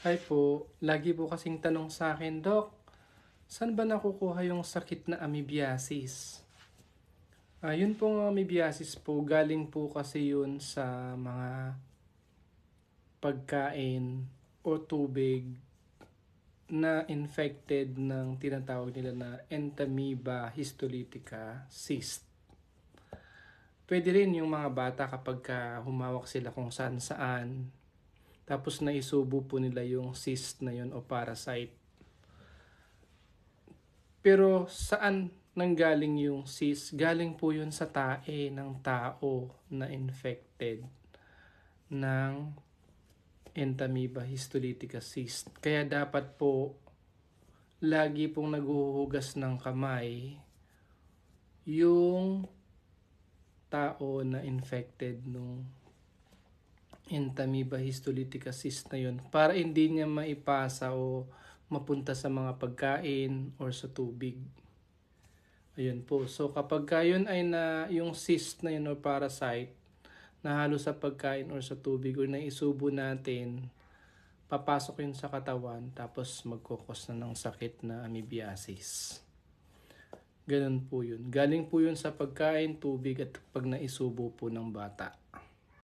Ay po, lagi po kasing tanong sa akin, Dok, saan ba nakukuha yung sakit na amoebiasis? Yun pong amoebiasis po, galing po kasi yun sa mga pagkain o tubig na infected ng tinatawag nila na Entamoeba histolytica cyst. Pwede rin yung mga bata kapag humawak sila kung saan saan, tapos naisubo po nila yung cyst na yun o parasite. Pero saan nanggaling yung cyst? Galing po yun sa tae ng tao na infected ng Entamoeba histolytica cyst. Kaya dapat po lagi pong naghuhugas ng kamay yung tao na infected nung Entamoeba histolytica cyst na yun para hindi niya maipasa o mapunta sa mga pagkain or sa tubig. Ayun po. So kapag yun ay yung cyst na yun or parasite nahalo sa pagkain or sa tubig or naisubo natin, papasok yun sa katawan tapos magkukos na ng sakit na amoebiasis. Ganun po yun. Galing po yun sa pagkain, tubig at pag naisubo po ng bata.